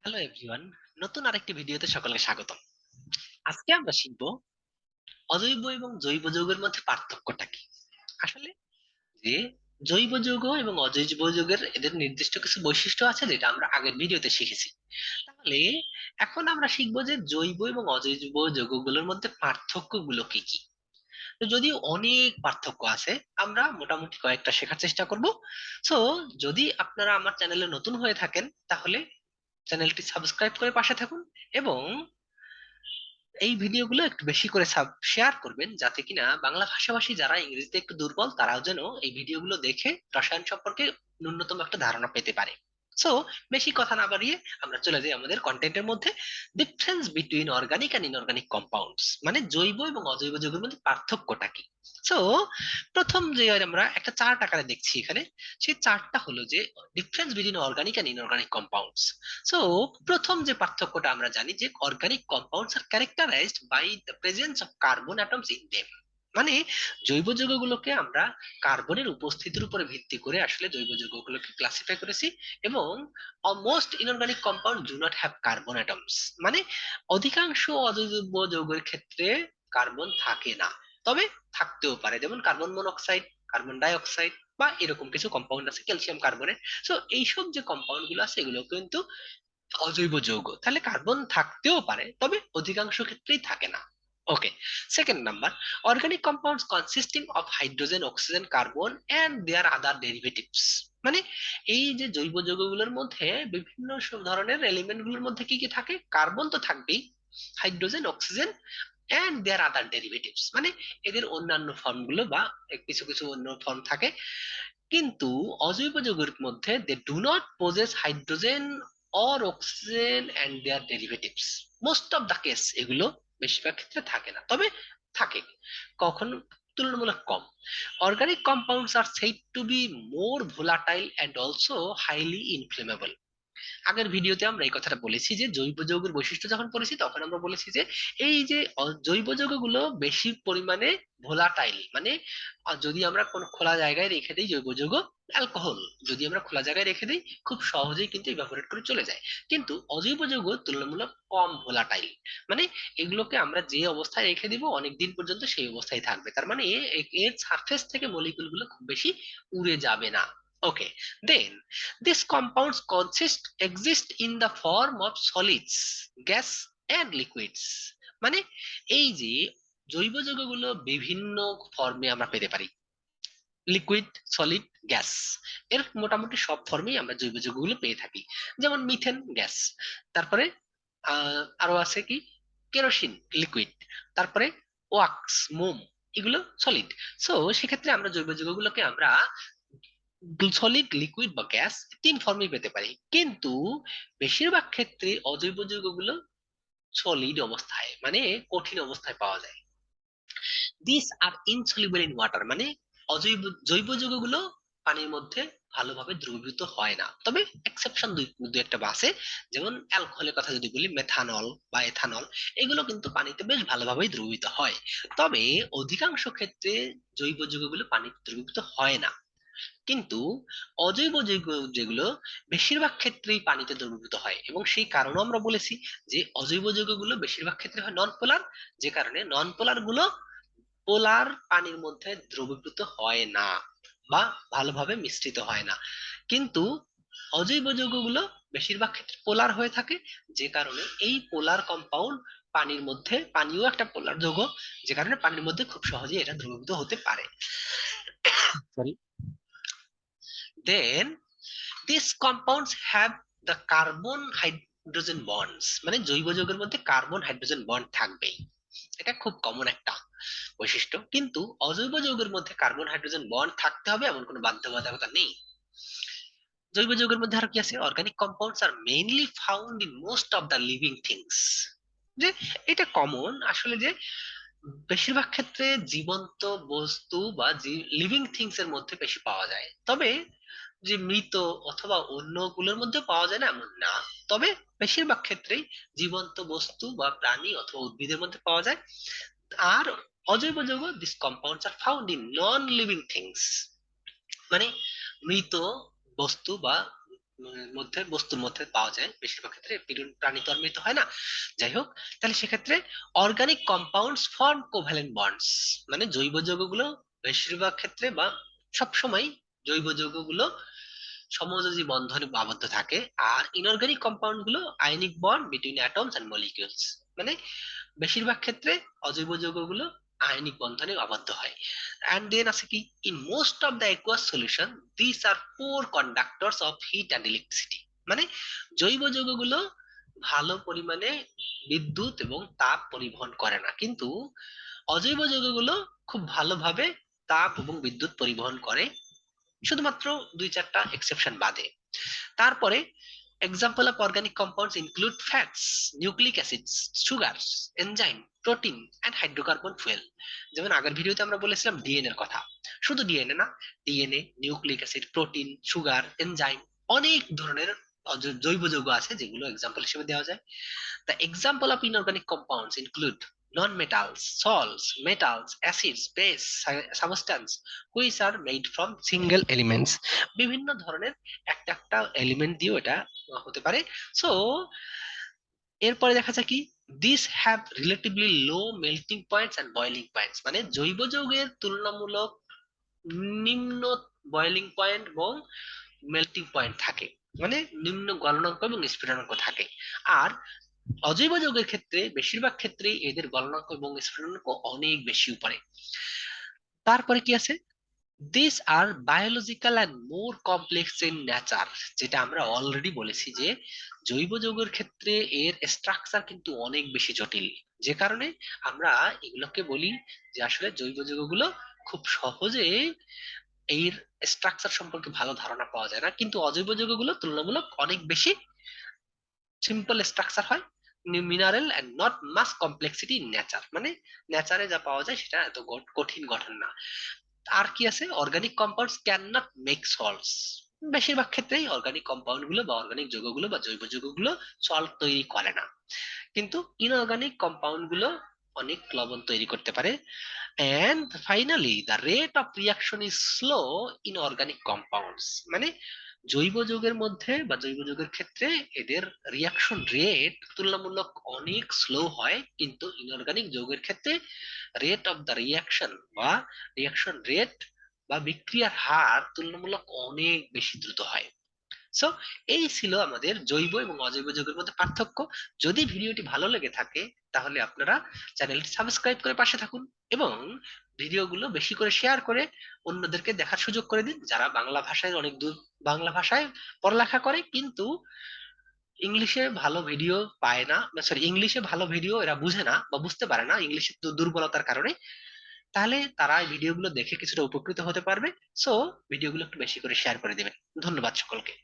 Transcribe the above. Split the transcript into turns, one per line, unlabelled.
Hello everyone, নতুন আরেকটি ভিডিওতে সকলকে স্বাগতম। আজকে আমরা শিখব অজৈব এবং জৈব যৌগের মধ্যে পার্থক্যটা কি। আসলে যে জৈব যৌগ এবং অজৈব যৌগের এদের নির্দিষ্ট কিছু বৈশিষ্ট্য আছে যেটা আমরা আগের ভিডিওতে শিখেছি। তাহলে এখন আমরা শিখব যে জৈব এবং অজৈব যৌগগুলোর মধ্যে পার্থক্যগুলো কি কি। তো যদিও অনেক পার্থক্য আছে, আমরা মোটামুটি কয়েকটা শেখার চেষ্টা করব। সো যদি আপনারা আমার চ্যানেলে নতুন হয়ে থাকেন তাহলে চ্যানেলটি সাবস্ক্রাইব করে পাশে থাকুন এবং এই ভিডিওগুলো একটু বেশি করে শেয়ার করবেন, যাতে কিনা বাংলা ভাষাভাষী যারা ইংরেজিতে একটু দুর্বল তারাও যেন এই ভিডিওগুলো দেখে রসায়ন সম্পর্কে ন্যূনতম একটা ধারণা পেতে পারে। সো বেশি কথা না বাড়িয়ে আমরা চলে যাই আমাদের কন্টেন্টের মধ্যে। Difference between organic and inorganic compounds, মানে জৈব এবং অজৈব যৌগের মধ্যে পার্থক্যটা কি। সো প্রথম যে আমরা একটা চার্ট আকারে দেখছি এখানে, সেই চার্টটা হলো যে difference between organic and inorganic compounds. So প্রথম যে পার্থক্যটা আমরা জানি যে organic compounds are characterized by the presence of carbon atoms in them. মানে জৈব যৌগগুলোকে আমরা কার্বনের উপস্থিতির উপরে ভিত্তি করে আসলে জৈব যৌগগুলোকে ক্লাসিফাই করেছি। এবং most inorganic compound do not have carbon atoms, মানে অধিকাংশ অজৈব যৌগের ক্ষেত্রে কার্বন থাকে না, তবে থাকতেও পারে, যেমন carbon monoxide, carbon die oxide বা এরকম কিছু কম্পাউন্ড আছে, ক্যালসিয়াম কার্বনের। সো এইসব যে কম্পাউন্ড গুলো আছে এগুলো কিন্তু অজৈব যৌগ, তাহলে কার্বন থাকতেও পারে তবে অধিকাংশ ক্ষেত্রেই থাকে না। Okay, second number, organic compounds consisting of hydrogen, oxygen, carbon and their other derivatives. মানে এই যে জৈব যৌগগুলোর মধ্যে বিভিন্ন সব ধরনের এলিমেন্ট গুলোর মধ্যে কি কি থাকে, কার্বন তো থাকবেই, hydrogen, oxygen and their other derivatives, মানে এদের অন্যান্য ফর্ম গুলো বা কিছু কিছু অন্য ফর্ম থাকে। কিন্তু অজৈব যৌগের মধ্যে they do not possess hydrogen or oxygen and their derivatives. Most of the case এগুলো বেশিরভাগ ক্ষেত্রে থাকে না, তবে থাকে কখনো, তুলনামূলক কম। Organic compounds are said to be more volatile and also highly inflammable. আগের ভিডিওতে আমরা এই কথাটা বলেছি যে জৈব যৌগের বৈশিষ্ট্য যখন পড়েছি তখন আমরা বলেছি যে এই যে জৈব যৌগগুলো বেশি পরিমাণে ভোলাটাইল, মানে যদি আমরা কোনো খোলা জায়গায় রেখে দিই জৈব যৌগ, অ্যালকোহল যদি আমরা খোলা জায়গায় রেখে দিই খুব সহজেই কিন্তু ইভাপোরেট করে চলে যায়। কিন্তু অজৈব যৌগ তুলনামূলক কম ভোলাটাইল, মানে এগুলোকে আমরা যে অবস্থায় রেখে দিব অনেক দিন পর্যন্ত সেই অবস্থায় থাকবে, তার মানে এর সারফেস থেকে মলিকুল গুলো খুব বেশি উড়ে যাবে না। ওকে, দেন these compounds exist in the form of solids, gas and liquids. মানে এই যে জৈব যৌগগুলো বিভিন্ন ফর্মে আমরা পেতে পারি, লিকুইড, সলিড, গ্যাস, এর মোটামুটি সব ফর্মেই আমরা জৈব যৌগগুলো পেয়ে থাকি। যেমন মিথেন গ্যাস, তারপরে আরো আছে কি, কেরোসিন লিকুইড, তারপরে ওয়াক্স, মোম, এগুলো সলিড। সো সেক্ষেত্রে আমরা জৈব যৌগগুলোকে আমরা সলিড, লিকুইড বা গ্যাস তিন ফর্মে পেতে পারি, কিন্তু বেশিরভাগ ক্ষেত্রে অজৈব যৌগগুলো সলিড অবস্থায়, মানে কঠিন অবস্থায় পাওয়া যায়। This are insoluble in water, মানে অজৈব জৈব যৌগগুলো পানির মধ্যে ভালোভাবে দ্রবীভূত হয় না, তবে এক্সেপশন দুই একটা আছে। যেমন অ্যালকোহলের কথা যদি বলি, মেথানল বা এথানল, এগুলো কিন্তু পানিতে বেশ ভালোভাবেই দ্রবীভূত হয়। তবে অধিকাংশ ক্ষেত্রে জৈব যৌগগুলো পানিতে দ্রবীভূত হয় না। কিন্তু অজৈব যৌগ যেগুলো বেশিরভাগ ক্ষেত্রেই পানিতে দ্রবীভূত হয়, এবং সেই কারণও আমরা বলেছি যে অজৈব যৌগগুলো বেশিরভাগ ক্ষেত্রে হয় নন পোলার, যে কারণে নন পোলার গুলো পোলার পানির মধ্যে দ্রবীভূত হয় না বা ভালোভাবে মিশ্রিত হয় না। কিন্তু অজৈব যৌগগুলো বেশিরভাগ ক্ষেত্রে পোলার হয়ে থাকে, যে কারণে এই পোলার কম্পাউন্ড পানির মধ্যে, পানিও একটা পোলার যৌগ, যে কারণে পানির মধ্যে খুব সহজেই এটা দ্রবীভূত হতে পারে। Sorry. Then these compounds have the carbon hydrogen bonds, মানে জৈব যৌগের মধ্যে কার্বন হাইড্রোজেন বন্ড থাকবেই, এটা খুব কমন একটা বৈশিষ্ট্য। কিন্তু অজৈব যৌগের মধ্যে কার্বন হাইড্রোজেন বন্ড থাকতে হবে এমন কোনো বাধ্যবাধকতা নেই। জৈব যৌগের মধ্যে আর কি আছে, organic compounds are mainly found in most of the living things. যে এটা কমন আসলে, যে বেশিরভাগ ক্ষেত্রে জীবন্ত বস্তু বা লিভিং থিংস এর মধ্যে বেশি পাওয়া যায়, তবে যে মৃত অথবা অন্যগুলোর মধ্যে পাওয়া যায় না এমন না, তবে বেশিরভাগ ক্ষেত্রেই জীবন্ত বস্তু বা প্রাণী অথবা উদ্ভিদের মধ্যে পাওয়া যায়। আর অজৈব যৌগ, this compounds are found in non living things, মানে মৃত বস্তু বা মধ্যে বস্তুর মধ্যে পাওয়া যায়, বেশিরভাগ ক্ষেত্রে প্রাণী তো আর মৃত হয় না। যাই হোক, তাহলে সেক্ষেত্রে organic compounds form covalent bonds, মানে জৈব যৌগগুলো বেশিরভাগ ক্ষেত্রে বা সব সময় জৈব যৌগগুলো সমযোজী বন্ধনে আবদ্ধ থাকে। আর ইনঅর্গানিক কম্পাউন্ড গুলো ionic bond between atoms and molecules, মানে বেশিরভাগ ক্ষেত্রে অজৈব যৌগগুলো আয়নিক বন্ধনে আবদ্ধ হয়। অ্যান্ড দেন আছে কি, in most of the aqueous solution this are poor conductors of heat and electricity, মানে জৈব যৌগগুলো ভালো পরিমাণে বিদ্যুৎ এবং তাপ পরিবহন করে না, কিন্তু অজৈব যৌগগুলো খুব ভালোভাবে তাপ এবং বিদ্যুৎ পরিবহন করে, শুধুমাত্র দুই চারটা এক্সেপশন বাদে। তারপরে example of organic compounds include fats, nucleic acids, sugars, enzyme, protein and hydrocarbon fuel। যেমন আগের ভিডিওতে আমরা বলেছিলাম ডিএনএ এর কথা, শুধু ডিএনএ না, DNA, nucleic acid, protein, sugar, enzyme, অনেক ধরনের জৈব যৌগ আছে যেগুলো এক্সাম্পল হিসেবে দেওয়া যায়। The example of inorganic compounds include non-metals, salts, metals, acids, base, substance which are made from single elements। বিভিন্ন ধরনের একটা একটা এলিমেন্ট দিয়ে এটা হতে পারে। সো এরপরে দেখা যায় কি, this have relatively low melting points and boiling points, মানে জৈব যৌগের তুলনামূলক নিম্ন বয়লিং পয়েন্ট এবং মেল্টিং পয়েন্ট থাকে, মানে নিম্ন গলনাঙ্ক এবং স্ফুটনাঙ্ক থাকে। আর অজৈব যৌগের ক্ষেত্রে বেশিরভাগ ক্ষেত্রেই এদের গলনাঙ্ক এবং স্ফুটনাঙ্ক অনেক বেশি উপরে। তারপরে কি আছে, this are biological and more complex in nature, যেটা আমরা অলরেডি বলেছি যে জৈব যৌগের ক্ষেত্রে এর স্ট্রাকচার কিন্তু অনেক বেশি জটিল, যে কারণে আমরা এগুলোকে বলি যে আসলে জৈব যৌগগুলো খুব সহজে এর স্ট্রাকচার সম্পর্কে ভালো ধারণা পাওয়া যায় না, কিন্তু অজৈব যৌগগুলো তুলনামূলক অনেক বেশি সিম্পল স্ট্রাকচার হয়, mineral and not much complexity in nature, মানে নেচারে যা পাওয়া যায় সেটা এত কঠিন গঠন না। আর কি আছে, organic compounds can not make salts, বেশিরভাগ ক্ষেত্রেই অর্গানিক কম্পাউন্ড গুলো বা অর্গানিক যৌগগুলো বা জৈব যৌগগুলো সল্ট তৈরি করে না, কিন্তু ইনঅর্গানিক কম্পাউন্ড গুলো অনেক লবণ তৈরি করতে পারে। And finally the rate of reaction is slow in organic compounds, মানে জৈব যৌগের মধ্যে বা জৈব যৌগের ক্ষেত্রে এদের রিয়াকশন রেট তুলনামূলক অনেক স্লো হয়, কিন্তু ইনঅর্গানিক যৌগের ক্ষেত্রে রেট অফ দ্য রিয়াকশন বা রিয়াকশন রেট বা বিক্রিয়ার হার তুলনামূলক অনেক বেশি দ্রুত হয়। সো এই ছিল আমাদের জৈব এবং অজৈব যৌগের মধ্যে পার্থক্য। যদি ভিডিওটি ভালো লেগে থাকে তাহলে আপনারা চ্যানেলটি সাবস্ক্রাইব করে পাশে থাকুন এবং ভিডিওগুলো বেশি করে শেয়ার করে অন্যদেরকে দেখার সুযোগ করে দিন, যারা বাংলা ভাষায় অনেক দূর বাংলা ভাষায় পড়ালেখা করে কিন্তু ইংলিশে ভালো ভিডিও পায় না, সরি ইংলিশে ভালো ভিডিও এরা বুঝে না বা বুঝতে পারে না ইংলিশের দুর্বলতার কারণে, তাহলে তারা এই ভিডিওগুলো দেখে কিছুটা উপকৃত হতে পারবে। সো ভিডিওগুলো একটু বেশি করে শেয়ার করে দিবেন। ধন্যবাদ সকলকে।